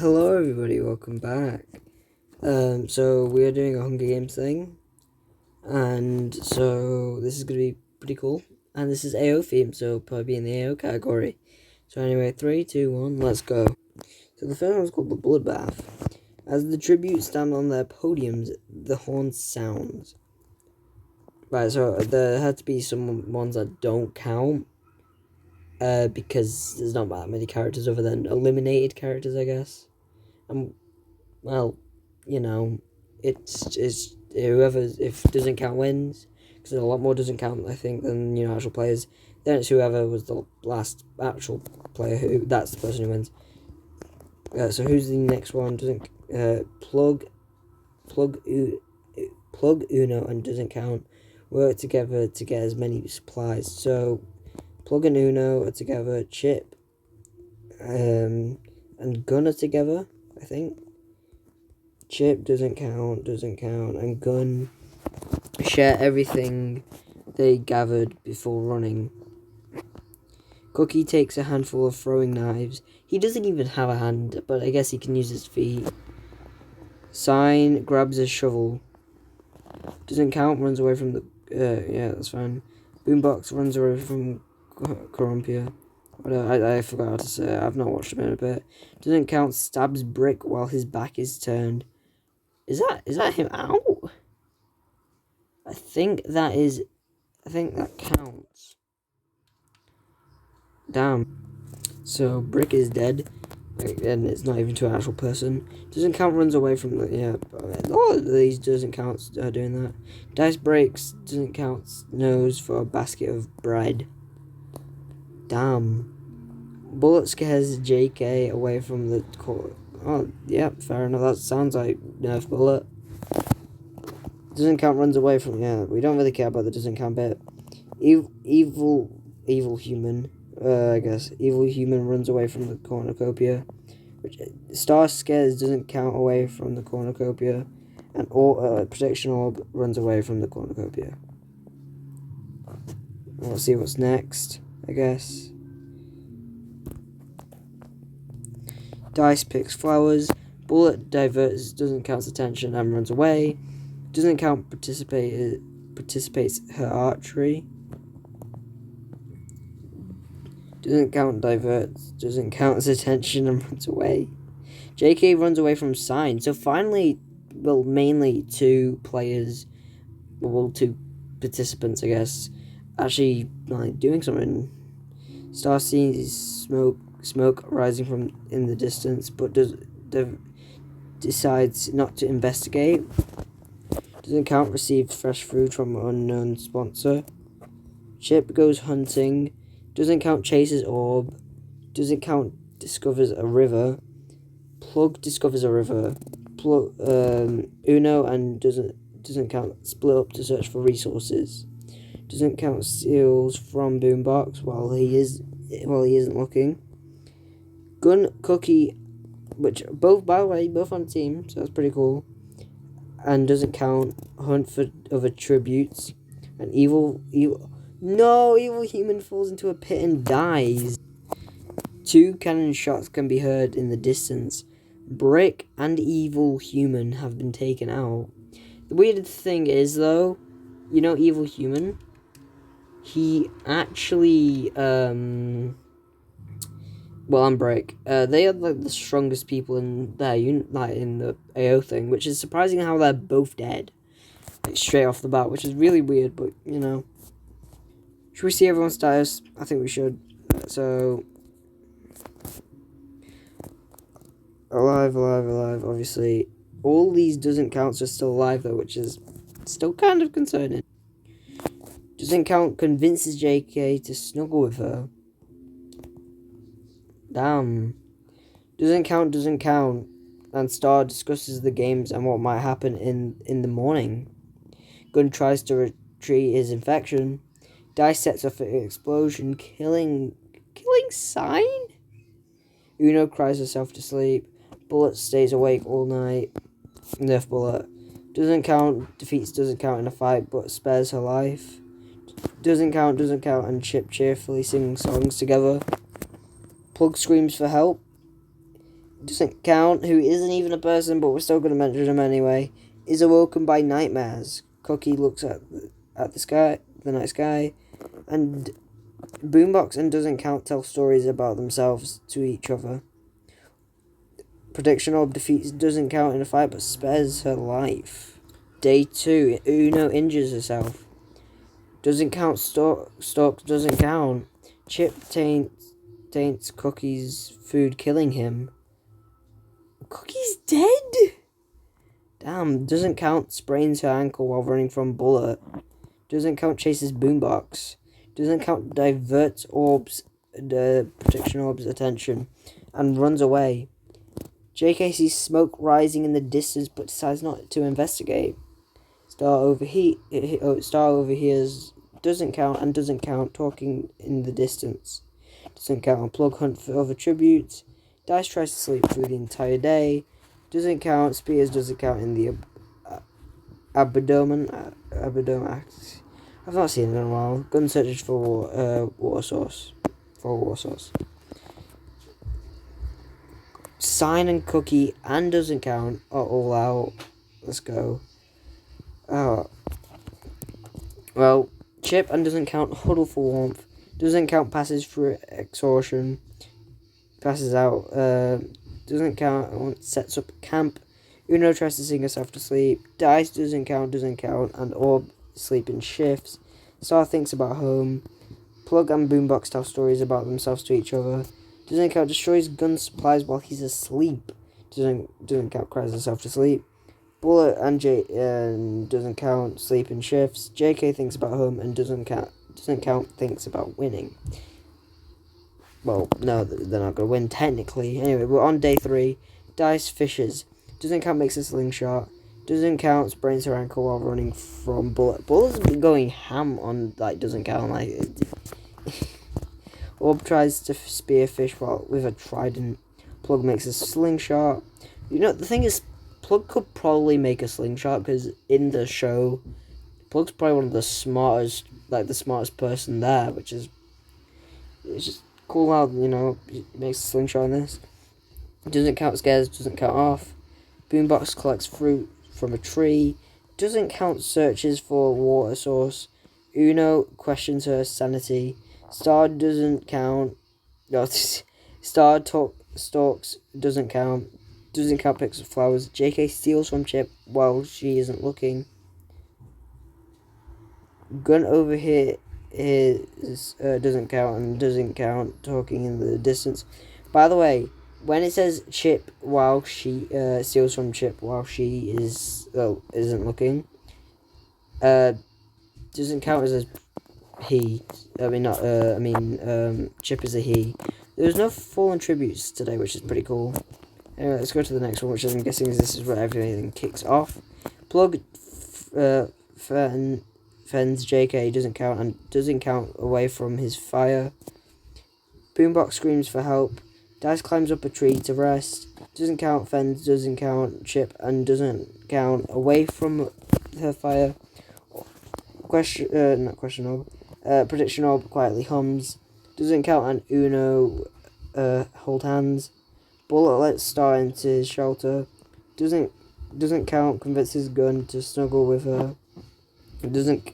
Hello everybody, welcome back. So we are doing a Hunger Games thing, and so this is going to be pretty cool, and this is AO theme, so it'll probably be in the AO category. So anyway, 3, 2, 1, let's go. So the first one's called the Bloodbath. As the tributes stand on their podiums, the horn sounds. Right, so there had to be some ones that don't count, because there's not that many characters other than eliminated characters, I guess. Well, it's whoever, if doesn't count wins, because a lot more doesn't count, I think, than actual players. Then it's whoever was the last actual player who that's the person who wins. So who's the next one? Doesn't plug Uno and doesn't count. Work together to get as many supplies. So Plug and Uno are together. Chip and Gun are together, I think. Chip doesn't count, and Gun share everything they gathered before running. Cookie takes a handful of throwing knives. He doesn't even have a hand, but I guess he can use his feet. Sign grabs a shovel. Doesn't count, runs away from the... yeah, that's fine. Boombox runs away from Corumpia. I forgot how to say it. I've not watched him in a bit. Doesn't count, stabs Brick while his back is turned. Is that him out? I think that counts. Damn. So Brick is dead, and it's not even to an actual person. Doesn't count, runs away from the... Yeah, all of these doesn't count doing that. Dice breaks, doesn't count, nose for a basket of bread. Damn. Bullet scares JK away from the court. Oh, yeah, fair enough. That sounds like Nerf Bullet. Doesn't count, runs away from... Yeah, we don't really care about the doesn't count bit. Evil human, I guess. Evil human runs away from the cornucopia. Which, Star scares doesn't count away from the cornucopia. And protection orb runs away from the cornucopia. We'll see what's next, I guess. Dice picks flowers. Bullet diverts, doesn't count attention and runs away. Doesn't count, participates her archery. Doesn't count, diverts, doesn't count as attention and runs away. JK runs away from Sign. So finally, well, mainly two players, well, two participants, I guess, actually like doing something. Star sees smoke rising from in the distance, but decides not to investigate. Doesn't count, receives fresh food from an unknown sponsor. Chip goes hunting. Doesn't count, chases orb. Doesn't count, discovers a river. Plug discovers a river. Uno and doesn't count, split up to search for resources. Doesn't count, steals from Boombox while he isn't looking. Gun, Cookie, which both, by the way, both on the team, so that's pretty cool. And doesn't count, hunt for other tributes. And evil human falls into a pit and dies. 2 cannon shots can be heard in the distance. Brick and evil human have been taken out. The weird thing is, though, evil human, he actually, well, and Brick, they are like the strongest people in their unit, like in the AO thing, which is surprising how they're both dead, like straight off the bat, which is really weird, but should we see everyone's status? I think we should. So, alive, obviously. All these doesn't count, are still alive though, which is still kind of concerning. Doesn't count, convinces JK to snuggle with her. Damn. Doesn't count, and Star discusses the games and what might happen in the morning. Gun tries to retreat his infection. Dice sets off an explosion, killing Sign? Uno cries herself to sleep. Bullet stays awake all night. Nerf Bullet. Doesn't count, defeats doesn't count in a fight, but spares her life. Doesn't count, and Chip cheerfully sing songs together. Plug screams for help. doesn't count, who isn't even a person, but we're still going to mention him anyway, is awoken by nightmares. Cookie looks at the night sky, and Boombox and Doesn't Count tell stories about themselves to each other. Prediction Orb defeats Doesn't Count in a fight, but spares her life. Day 2, Uno injures herself. Doesn't Count stalks Doesn't Count. Chip taints Cookie's food, killing him. Cookie's dead? Damn. Doesn't Count sprains her ankle while running from Bullet. Doesn't Count chases Boombox. Doesn't Count diverts the Prediction Orb's attention and runs away. JK sees smoke rising in the distance but decides not to investigate. Star overhears Doesn't Count and Doesn't Count talking in the distance. Doesn't Count and Plug hunt for other tributes. Dice tries to sleep through the entire day. Doesn't Count spears Doesn't Count in the abdomen. I've not seen it in a while. Gun searches for water source. Sign and Cookie and Doesn't Count are all out. Let's go. Oh. Well, Chip and Doesn't Count huddle for warmth. Doesn't Count passes through exhaustion. Passes out. Doesn't Count sets up camp. Uno tries to sing herself to sleep. Dice Doesn't Count, and Orb sleep in shifts. Star thinks about home. Plug and Boombox tell stories about themselves to each other. Doesn't Count destroys gun supplies while he's asleep. Doesn't Count cries herself to sleep. Bullet and Doesn't Count sleep in shifts. JK thinks about home, and Doesn't Count thinks about winning. Well, no, they're not going to win technically. Anyway, we're on day 3. Dice fishes. Doesn't Count makes a slingshot. Doesn't Count sprains her ankle while running from Bullet. Bullet's been going ham on Doesn't Count. Orb tries to spear fish with a trident. Plug makes a slingshot. The thing is, Plug could probably make a slingshot because in the show, Plug's probably one of the smartest person there, which is it's just cool how he makes a slingshot in this. Doesn't Count scares Doesn't Count off. Boombox collects fruit from a tree. Doesn't Count searches for a water source. Uno questions her sanity. Star Doesn't Count. No, stalks Doesn't Count. Doesn't Count picks up flowers. JK steals from Chip while she isn't looking. Gun over here is Doesn't Count and Doesn't Count talking in the distance. By the way, when it says Chip while she steals from Chip while she isn't looking, Doesn't Count as a he. Chip is a he. There's no fallen tributes today, which is pretty cool. Anyway, let's go to the next one, which I'm guessing this is where everything kicks off. Plug fends JK Doesn't Count and Doesn't Count away from his fire. Boombox screams for help. Dice climbs up a tree to rest. Doesn't Count fends Doesn't Count Chip and Doesn't Count away from her fire. Prediction Orb quietly hums. Doesn't Count and Uno hold hands. Bullet lets Star into his shelter. Doesn't Count convinces Gun to snuggle with her. Doesn't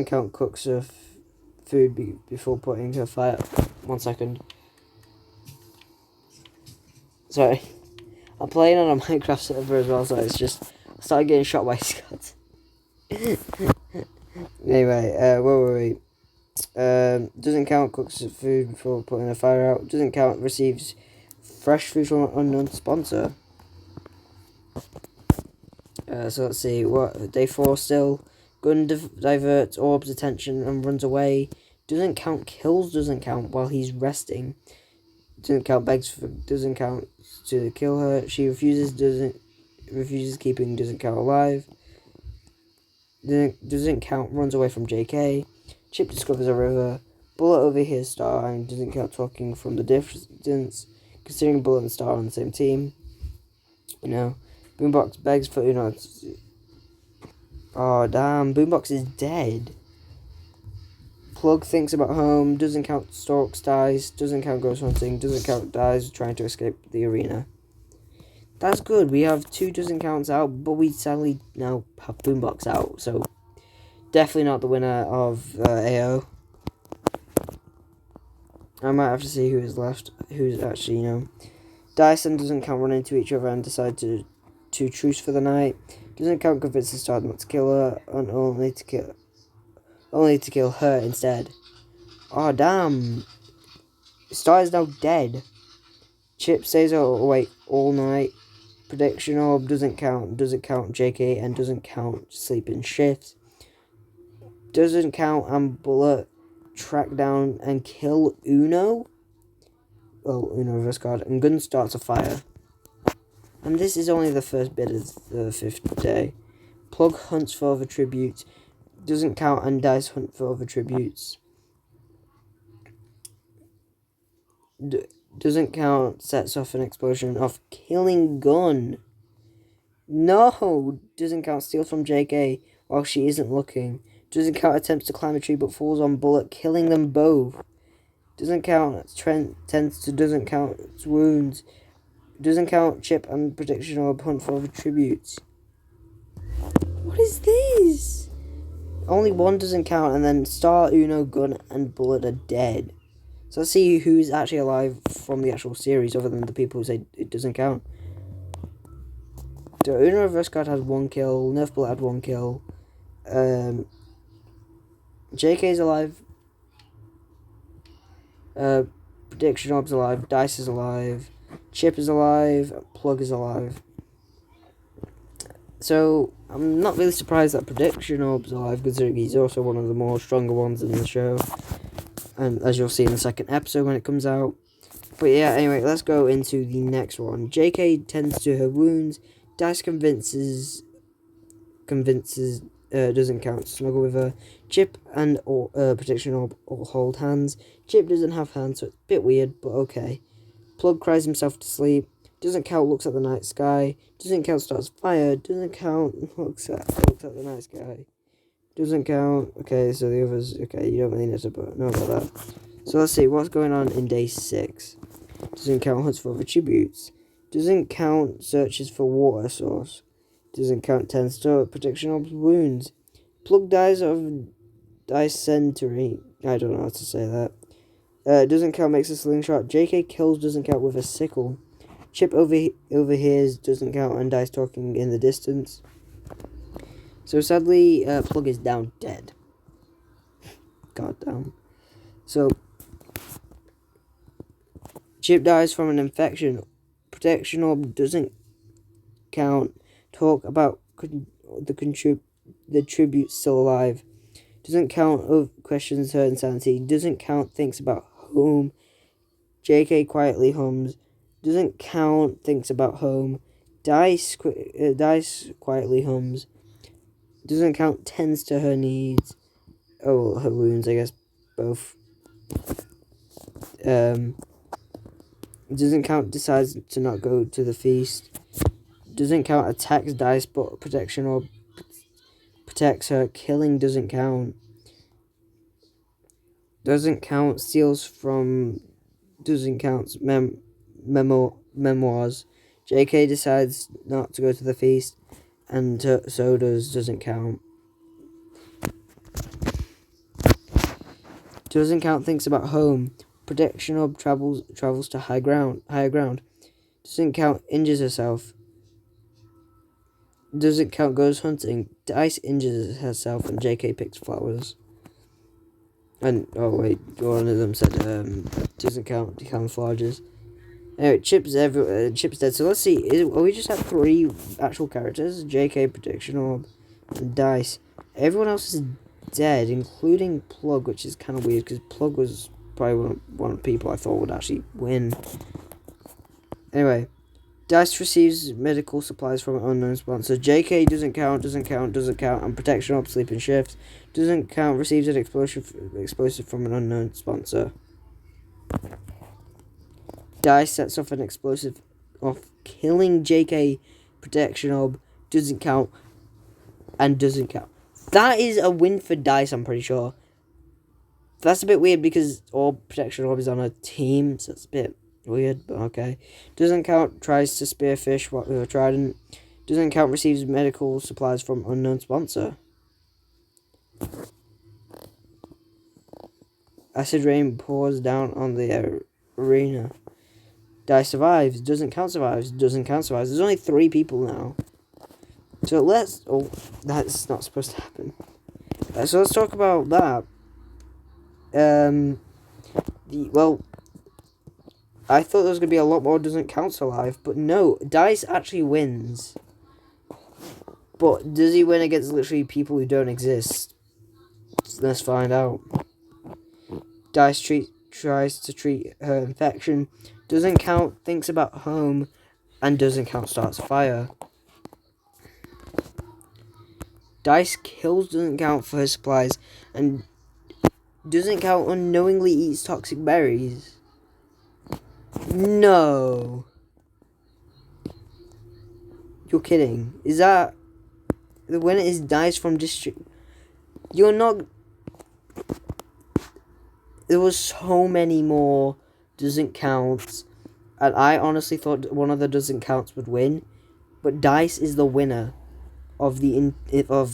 Count cooks her food before putting her fire. 1 second. Sorry. I'm playing on a Minecraft server as well, so it's just I started getting shot by Scott. Anyway, where were we? Doesn't Count cooks food before putting a fire out. Doesn't Count receives fresh food from an unknown sponsor. So let's see. What day 4 still? Gun diverts Orb's attention and runs away. Doesn't Count kills Doesn't Count while he's resting. Doesn't Count begs for Doesn't Count to kill her. She refuses keeping Doesn't Count alive. Doesn't Count runs away from JK. Chip discovers a river. Bullet overhears Star and Doesn't Count talking from the distance, considering Bullet and Star on the same team. Boombox begs for Uno. Oh damn, Boombox is dead. Plug thinks about home, doesn't count stalks, dies, doesn't count ghost hunting, doesn't count dies trying to escape the arena. That's good. We have 2 doesn't counts out, but we sadly now have Boombox out, so definitely not the winner of AO. I might have to see who is left, who's actually, Dyson doesn't count run into each other and decide to truce for the night. Doesn't count convinces Star not to kill her, and only to kill her instead. Oh damn! Star is now dead. Chip stays awake all night. Prediction Orb doesn't count JK, and doesn't count sleeping shifts. Doesn't count and Bullet track down and kill Uno. Well, Uno reverse card, and Gun starts a fire. And this is only the first bit of the 5th day. Plug hunts for other tributes. Doesn't count and Dice hunt for other tributes. Doesn't count sets off an explosion of killing Gun. No! Doesn't count steals from JK while she isn't looking. Doesn't count attempts to climb a tree but falls on Bullet, killing them both. Doesn't count doesn't count wounds. Doesn't count Chip and Prediction Orb hunt for other tributes. What is this? Only 1 doesn't count, and then Star, Uno, Gun, and Bullet are dead. So let's see who's actually alive from the actual series, other than the people who say it doesn't count. The Uno reverse card has 1 kill. Nerf Bullet had 1 kill. JK's alive. Prediction Orb's alive. Dice is alive. Chip is alive. Plug is alive. So I'm not really surprised that Prediction Orb's alive, considering he's also one of the more stronger ones in the show. And as you'll see in the 2nd episode when it comes out. But yeah, anyway, let's go into the next one. JK tends to her wounds. Dice convinces doesn't count to snuggle with her. Chip and Prediction Orb all hold hands. Chip doesn't have hands, so it's a bit weird, but okay. Plug cries himself to sleep. Doesn't count looks at the night sky. Doesn't count starts fire. Doesn't count looks at the night sky. Doesn't count. Okay, so the others. Okay, you don't really need to know about that. So let's see what's going on in day 6. Doesn't count hunts for other tributes. Doesn't count searches for water source. Doesn't count 10 star Prediction Orb's wounds. Plug dies of dysentery. I don't know how to say that. Doesn't count makes a slingshot. JK kills doesn't count with a sickle. Chip overhears doesn't count and Dice talking in the distance. So sadly, Plug is down dead. God damn. So Chip dies from an infection. Prediction Orb doesn't count. Talk about the tribute still alive. Doesn't count questions her insanity. Doesn't count thinks about home. JK quietly hums. Doesn't count thinks about home. Dice quietly hums. Doesn't count tends to her needs. Oh, well, her wounds, I guess, both. Doesn't count decides to not go to the feast. Doesn't count attacks Dice, but Prediction Orb protects her. Killing doesn't count. Doesn't count steals from. Doesn't count memoirs. JK decides not to go to the feast, and so doesn't count. Doesn't count thinks about home. Prediction Orb travels to higher ground. Doesn't count injures herself. Doesn't count goes hunting. Dice injures herself and JK picks flowers. And oh wait, one of them said doesn't count camouflages. Anyway, Chip's dead. So let's see. We just have 3 actual characters: JK, Prediction Orb, and Dice. Everyone else is dead, including Plug, which is kind of weird because Plug was probably one of the people I thought would actually win. Anyway, Dice receives medical supplies from an unknown sponsor. JK doesn't count, and Prediction Orb sleeping shifts. Doesn't count, receives an explosive from an unknown sponsor. Dice sets off an explosive off killing JK. Prediction Orb doesn't count. That is a win for Dice, I'm pretty sure. That's a bit weird because Orb Protection Orb is on a team, so it's a bit weird, but okay. Doesn't count, tries to spearfish what with a trident. Doesn't count, receives medical supplies from unknown sponsor. Acid rain pours down on the arena. Die survives, doesn't count, survives, doesn't count, survives. There's only 3 people now. So let's... Oh, that's not supposed to happen. So let's talk about that. Well, I thought there was going to be a lot more doesn't count survive, but no, Dice actually wins. But does he win against literally people who don't exist? Let's find out. Dice tries to treat her infection, doesn't count, thinks about home, and doesn't count, starts a fire. Dice kills doesn't count for her supplies, and doesn't count, unknowingly eats toxic berries. No. You're kidding. Is that... The winner is Dice from District... You're not... There was so many more doesn't counts, and I honestly thought one of the doesn't counts would win, but Dice is the winner of the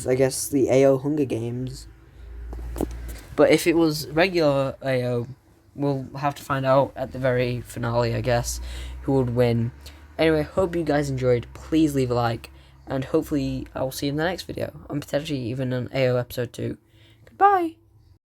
I guess the AO Hunger Games. But if it was regular AO, we'll have to find out at the very finale, I guess, who would win. Anyway, hope you guys enjoyed. Please leave a like, and hopefully I'll see you in the next video, and potentially even an AO episode 2. Goodbye.